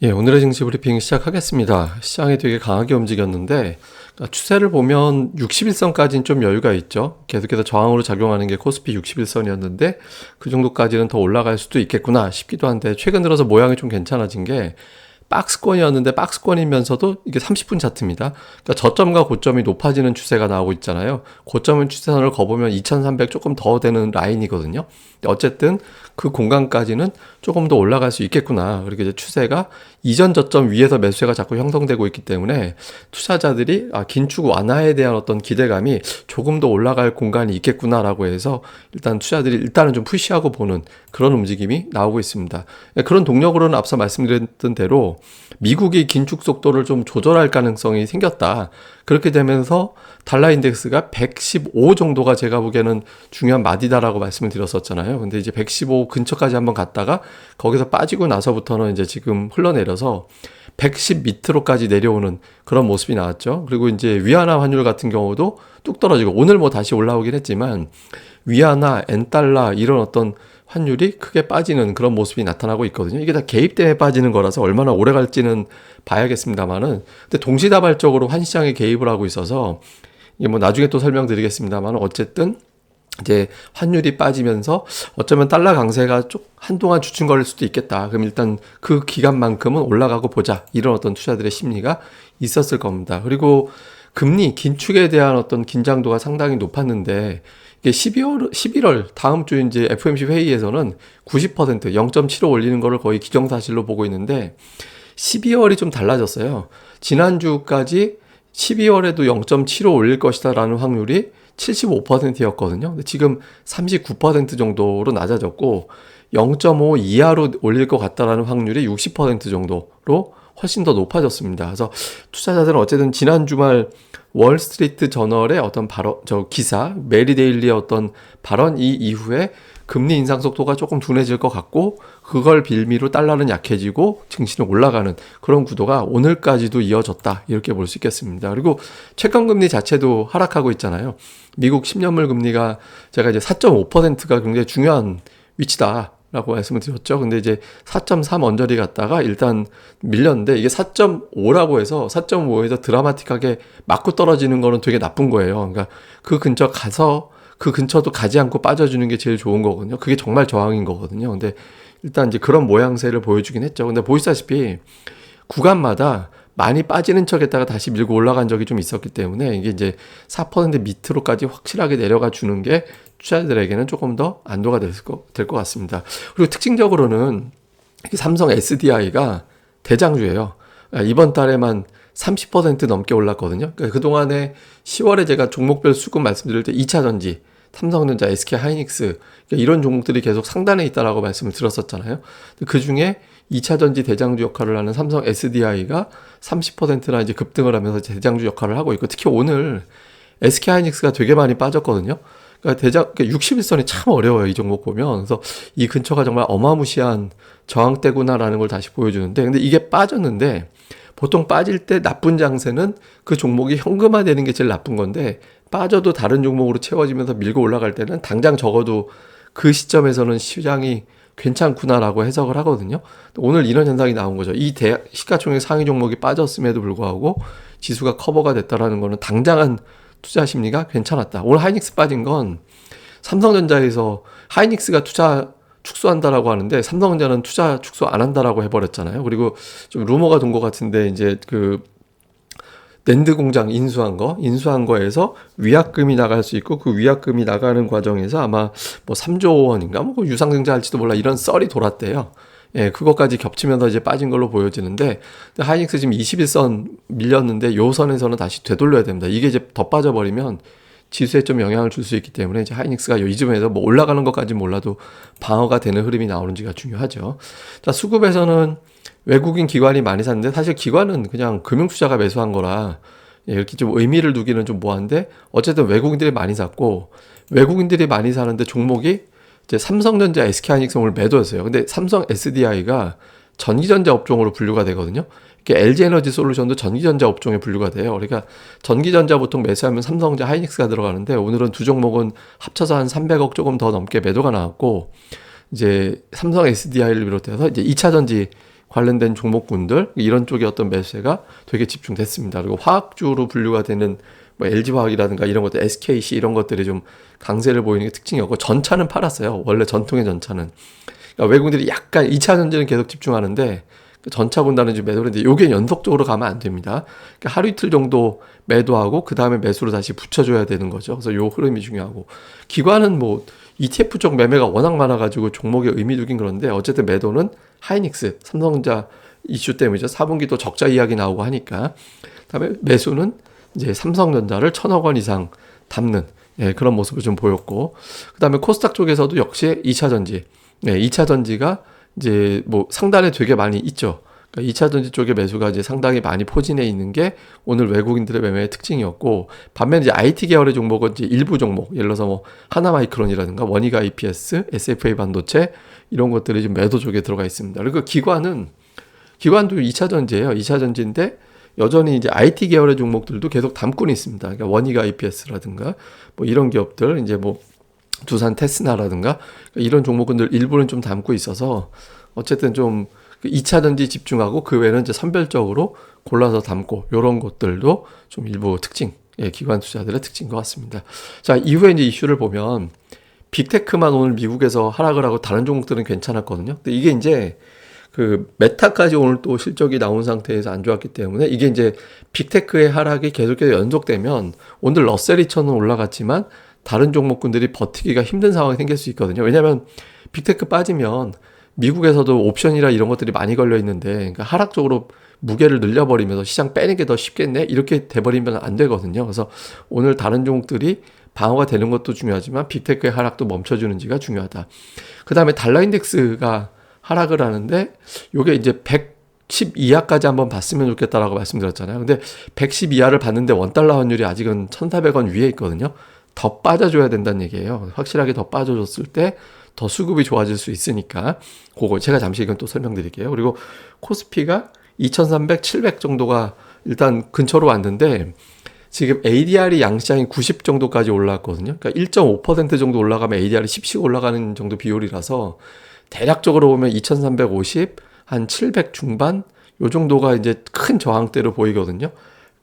예, 오늘의 증시 브리핑 시작하겠습니다. 시장이 되게 강하게 움직였는데 추세를 보면 61선까지는 좀 여유가 있죠. 계속해서 저항으로 작용하는 게 코스피 61선이었는데 그 정도까지는 더 올라갈 수도 있겠구나 싶기도 한데 최근 들어서 모양이 좀 괜찮아진 게 박스권이었는데 박스권이면서도 이게 30분 차트입니다. 그러니까 저점과 고점이 높아지는 추세가 나오고 있잖아요. 고점은 추세선을 거보면 2300 조금 더 되는 라인이거든요. 어쨌든 그 공간까지는 조금 더 올라갈 수 있겠구나. 그리고 이제 추세가 이전 저점 위에서 매수세가 자꾸 형성되고 있기 때문에 투자자들이 긴축 완화에 대한 어떤 기대감이 조금 더 올라갈 공간이 있겠구나라고 해서 일단 투자들이 일단은 좀 푸시하고 보는 그런 움직임이 나오고 있습니다. 그런 동력으로는 앞서 말씀드렸던 대로 미국이 긴축 속도를 좀 조절할 가능성이 생겼다. 그렇게 되면서 달러 인덱스가 115 정도가 제가 보기에는 중요한 마디다라고 말씀을 드렸었잖아요. 근데 이제 115 근처까지 한번 갔다가 거기서 빠지고 나서부터는 이제 지금 흘러내려서 110 밑으로까지 내려오는 그런 모습이 나왔죠. 그리고 이제 위안화 환율 같은 경우도 뚝 떨어지고 오늘 뭐 다시 올라오긴 했지만 위안화, 엔달러 이런 어떤 환율이 크게 빠지는 그런 모습이 나타나고 있거든요. 이게 다 개입 때문에 빠지는 거라서 얼마나 오래 갈지는 봐야겠습니다만은, 근데 동시다발적으로 환시장에 개입을 하고 있어서 이게 뭐 나중에 또 설명드리겠습니다만 어쨌든 이제 환율이 빠지면서 어쩌면 달러 강세가 좀 한동안 주춤거릴 수도 있겠다. 그럼 일단 그 기간만큼은 올라가고 보자. 이런 어떤 투자들의 심리가 있었을 겁니다. 그리고 금리 긴축에 대한 어떤 긴장도가 상당히 높았는데 이게 11월 다음 주 이제 FOMC 회의에서는 90% 0.75 올리는 거를 거의 기정사실로 보고 있는데 12월이 좀 달라졌어요. 지난주까지 12월에도 0.75 올릴 것이다라는 확률이 75%였거든요. 근데 지금 39% 정도로 낮아졌고 0.5 이하로 올릴 것 같다라는 확률이 60% 정도로 훨씬 더 높아졌습니다. 그래서 투자자들은 어쨌든 지난 주말 월스트리트 저널의 어떤 기사, 메리데일리의 어떤 발언 이 이후에 금리 인상 속도가 조금 둔해질 것 같고 그걸 빌미로 달러는 약해지고 증시는 올라가는 그런 구도가 오늘까지도 이어졌다 이렇게 볼 수 있겠습니다. 그리고 채권금리 자체도 하락하고 있잖아요. 미국 10년물 금리가 제가 이제 4.5%가 굉장히 중요한 위치다 라고 말씀을 드렸죠. 근데 이제 4.3 언저리 갔다가 일단 밀렸는데 이게 4.5라고 해서 4.5에서 드라마틱하게 맞고 떨어지는 거는 되게 나쁜 거예요. 그러니까 그 근처 가서 그 근처도 가지 않고 빠져주는 게 제일 좋은 거거든요. 그게 정말 저항인 거거든요. 근데 일단 이제 그런 모양새를 보여주긴 했죠. 근데 보시다시피 구간마다 많이 빠지는 척 했다가 다시 밀고 올라간 적이 좀 있었기 때문에 이게 이제 4% 밑으로까지 확실하게 내려가 주는 게 투자자들에게는 조금 더 안도가 될 것 같습니다. 그리고 특징적으로는 삼성 SDI가 대장주예요. 이번 달에만 30% 넘게 올랐거든요. 그러니까 그동안에 10월에 제가 종목별 수급 말씀드릴 때 2차전지, 삼성전자, SK하이닉스 이런 종목들이 계속 상단에 있다라고 말씀을 드렸었잖아요. 그 중에 2차전지 대장주 역할을 하는 삼성 SDI가 30%나 이제 급등을 하면서 대장주 역할을 하고 있고 특히 오늘 SK하이닉스가 되게 많이 빠졌거든요. 그러니까 61선이 참 어려워요. 이 종목 보면. 그래서 이 근처가 정말 어마무시한 저항대구나라는 걸 다시 보여주는데 근데 이게 빠졌는데 보통 빠질 때 나쁜 장세는 그 종목이 현금화되는 게 제일 나쁜 건데 빠져도 다른 종목으로 채워지면서 밀고 올라갈 때는 당장 적어도 그 시점에서는 시장이 괜찮구나라고 해석을 하거든요. 오늘 이런 현상이 나온 거죠. 이 시가총액 상위 종목이 빠졌음에도 불구하고 지수가 커버가 됐다라는 거는 당장은 투자 심리가 괜찮았다. 오늘 하이닉스 빠진 건 삼성전자에서 하이닉스가 투자 축소한다라고 하는데 삼성전자는 투자 축소 안 한다라고 해버렸잖아요. 그리고 좀 루머가 돈 것 같은데 이제 그 낸드 공장 인수한 거에서 위약금이 나갈 수 있고 그 위약금이 나가는 과정에서 아마 뭐 3조 원인가 뭐 유상증자 할지도 몰라 이런 썰이 돌았대요. 예, 그것까지 겹치면서 이제 빠진 걸로 보여지는데 하이닉스 지금 21선 밀렸는데 요 선에서는 다시 되돌려야 됩니다. 이게 이제 더 빠져버리면 지수에 좀 영향을 줄 수 있기 때문에 이제 하이닉스가 이 점에서 뭐 올라가는 것까지는 몰라도 방어가 되는 흐름이 나오는지가 중요하죠. 자, 수급에서는 외국인 기관이 많이 샀는데 사실 기관은 그냥 금융투자가 매수한 거라 이렇게 좀 의미를 두기는 좀 뭐한데 어쨌든 외국인들이 많이 샀고 외국인들이 많이 사는데 종목이 이제 삼성전자, SK하이닉스 오늘 매도했어요. 근데 삼성 SDI가 전기전자 업종으로 분류가 되거든요. LG에너지 솔루션도 전기전자 업종에 분류가 돼요. 그러니까 전기전자 보통 매수하면 삼성전자, 하이닉스가 들어가는데 오늘은 두 종목은 합쳐서 한 300억 조금 더 넘게 매도가 나왔고 이제 삼성 SDI를 비롯해서 이제 2차전지 관련된 종목군들 이런 쪽의 어떤 매수세가 되게 집중됐습니다. 그리고 화학주로 분류가 되는 뭐 LG화학이라든가 이런 것들, SKC 이런 것들이 좀 강세를 보이는 게 특징이었고 전차는 팔았어요. 원래 전통의 전차는. 그러니까 외국인들이 약간 2차 전지는 계속 집중하는데 전차 군단은 좀 매도를 했는데 요게 연속적으로 가면 안 됩니다. 그러니까 하루 이틀 정도 매도하고 그 다음에 매수로 다시 붙여줘야 되는 거죠. 그래서 요 흐름이 중요하고 기관은 뭐 ETF 쪽 매매가 워낙 많아가지고 종목에 의미 두긴 그런데 어쨌든 매도는 하이닉스, 삼성전자 이슈 때문이죠. 4분기 또 적자 이야기 나오고 하니까. 그다음에 매수는 이제 삼성전자를 1,000억 원 이상 담는 그런 모습을 좀 보였고 그다음에 코스닥 쪽에서도 역시 2차 전지, 2차 전지가 이제 뭐 상단에 되게 많이 있죠. 그러니까 2차 전지 쪽의 매수가 이제 상당히 많이 포진해 있는 게 오늘 외국인들의 매매의 특징이었고 반면에 이제 IT 계열의 종목은 이제 일부 종목, 예를 들어서 뭐 하나마이크론이라든가 원희가 EPS, SFA 반도체 이런 것들이 좀 매도 쪽에 들어가 있습니다. 그리고 기관도 2차 전지예요. 2차 전지인데 여전히 이제 IT 계열의 종목들도 계속 담고는 있습니다. 그러니까 원희가 EPS라든가 뭐 이런 기업들 이제 뭐 두산 테스나라든가 이런 종목들 일부는 좀 담고 있어서 어쨌든 좀 2차 전지 집중하고 그 외에는 이제 선별적으로 골라서 담고 이런 것들도 좀 일부 특징, 기관 투자들의 특징인 것 같습니다. 자, 이후에 이제 이슈를 보면 빅테크만 오늘 미국에서 하락을 하고 다른 종목들은 괜찮았거든요. 근데 이게 이제 그 메타까지 오늘 또 실적이 나온 상태에서 안 좋았기 때문에 이게 이제 빅테크의 하락이 계속해서 연속되면 오늘 러셀 2000은 올라갔지만 다른 종목군들이 버티기가 힘든 상황이 생길 수 있거든요. 왜냐하면 빅테크 빠지면 미국에서도 옵션이라 이런 것들이 많이 걸려 있는데 그러니까 하락 쪽으로 무게를 늘려버리면서 시장 빼는 게 더 쉽겠네 이렇게 돼버리면 안 되거든요. 그래서 오늘 다른 종목들이 방어가 되는 것도 중요하지만 빅테크의 하락도 멈춰주는지가 중요하다. 그 다음에 달러 인덱스가 하락을 하는데 요게 이제 110 이하까지 한번 봤으면 좋겠다라고 말씀드렸잖아요. 근데 110 이하를 봤는데 원달러 환율이 아직은 1,400원 위에 있거든요. 더 빠져줘야 된다는 얘기예요. 확실하게 더 빠져줬을 때 더 수급이 좋아질 수 있으니까 그거 제가 잠시 이건 또 설명드릴게요. 그리고 코스피가 2,300, 700 정도가 일단 근처로 왔는데 지금 ADR이 양시장이 90 정도까지 올라왔거든요. 그러니까 1.5% 정도 올라가면 ADR이 10씩 올라가는 정도 비율이라서 대략적으로 보면 2,350, 한 700 중반 요 정도가 이제 큰 저항대로 보이거든요.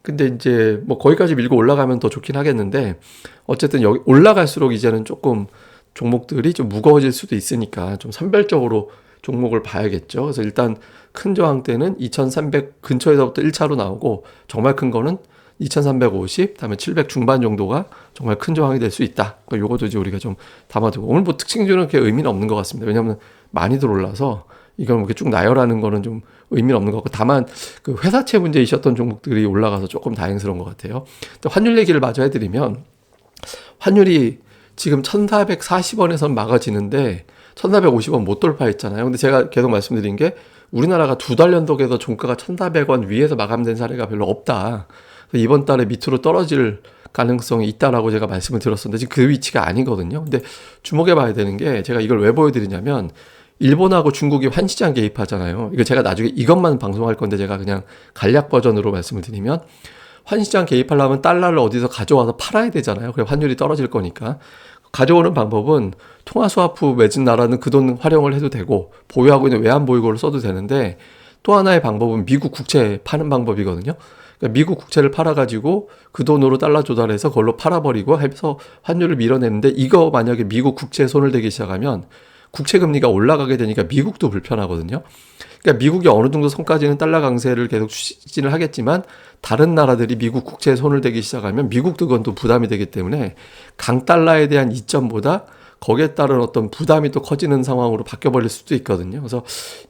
근데 이제 뭐 거기까지 밀고 올라가면 더 좋긴 하겠는데 어쨌든 여기 올라갈수록 이제는 조금 종목들이 좀 무거워질 수도 있으니까 좀 선별적으로 종목을 봐야겠죠. 그래서 일단 큰 저항대는 2,300 근처에서부터 1차로 나오고 정말 큰 거는 2,350, 다음에 700 중반 정도가 정말 큰 저항이 될 수 있다. 그러니까 요것도 이제 우리가 좀 담아두고 오늘 뭐 특징주는 그렇게 의미는 없는 것 같습니다. 왜냐하면 많이들 올라서 이건 이렇게 쭉 나열하는 거는 좀 의미는 없는 것 같고 다만 그 회사채 문제 있었던 종목들이 올라가서 조금 다행스러운 것 같아요. 또 환율 얘기를 마저 해드리면 환율이 지금 1,440원에선 막아지는데 1,450원 못 돌파했잖아요. 근데 제가 계속 말씀드린 게 우리나라가 두 달 연속에서 종가가 1,400원 위에서 마감된 사례가 별로 없다. 이번 달에 밑으로 떨어질 가능성이 있다라고 제가 말씀을 드렸었는데 지금 그 위치가 아니거든요. 근데 주목해 봐야 되는 게 제가 이걸 왜 보여드리냐면 일본하고 중국이 환시장 개입하잖아요. 이거 제가 나중에 이것만 방송할 건데 제가 그냥 간략 버전으로 말씀을 드리면 환시장 개입하려면 달러를 어디서 가져와서 팔아야 되잖아요. 그래 환율이 떨어질 거니까. 가져오는 방법은 통화스와프 맺은 나라는 그 돈 활용을 해도 되고 보유하고 있는 외환보유고를 써도 되는데 또 하나의 방법은 미국 국채 파는 방법이거든요. 그러니까 미국 국채를 팔아가지고 그 돈으로 달러 조달해서 그걸로 팔아버리고 해서 환율을 밀어내는데 이거 만약에 미국 국채에 손을 대기 시작하면 국채 금리가 올라가게 되니까 미국도 불편하거든요. 그러니까 미국이 어느 정도 선까지는 달러 강세를 계속 추진을 하겠지만 다른 나라들이 미국 국채에 손을 대기 시작하면 미국도 그건 또 부담이 되기 때문에 강달러에 대한 이점보다 거기에 따른 어떤 부담이 또 커지는 상황으로 바뀌어버릴 수도 있거든요. 그래서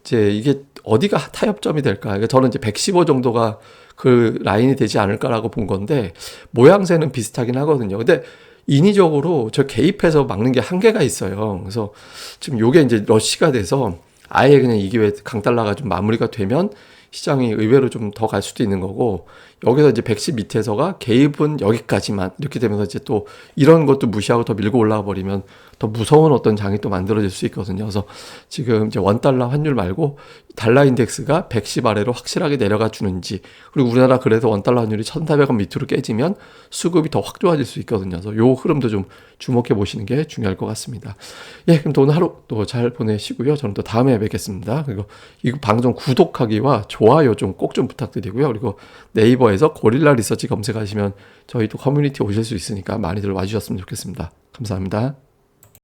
이제 이게 어디가 타협점이 될까? 그러니까 저는 이제 115 정도가 그 라인이 되지 않을까라고 본 건데 모양새는 비슷하긴 하거든요. 근데 인위적으로 저 개입해서 막는 게 한계가 있어요. 그래서 지금 요게 이제 러시가 돼서 아예 그냥 이게 왜 강달러가 좀 마무리가 되면 시장이 의외로 좀 더 갈 수도 있는 거고, 여기서 이제 110 밑에서가 개입은 여기까지만 이렇게 되면서 이제 또 이런 것도 무시하고 더 밀고 올라가 버리면 더 무서운 어떤 장이 또 만들어질 수 있거든요. 그래서 지금 이제 원달러 환율 말고 달러 인덱스가 110 아래로 확실하게 내려가 주는지, 그리고 우리나라 그래서 원달러 환율이 1,400원 밑으로 깨지면 수급이 더 확 좋아질 수 있거든요. 그래서 요 흐름도 좀 주목해 보시는 게 중요할 것 같습니다. 예, 그럼 또 오늘 하루 또 잘 보내시고요. 저는 또 다음에 뵙겠습니다. 그리고 이 방송 구독하기와 좋아요 좀 꼭 좀 부탁드리고요. 그리고 네이버에서 고릴라 리서치 검색하시면 저희 또 커뮤니티 오실 수 있으니까 많이들 와주셨으면 좋겠습니다. 감사합니다.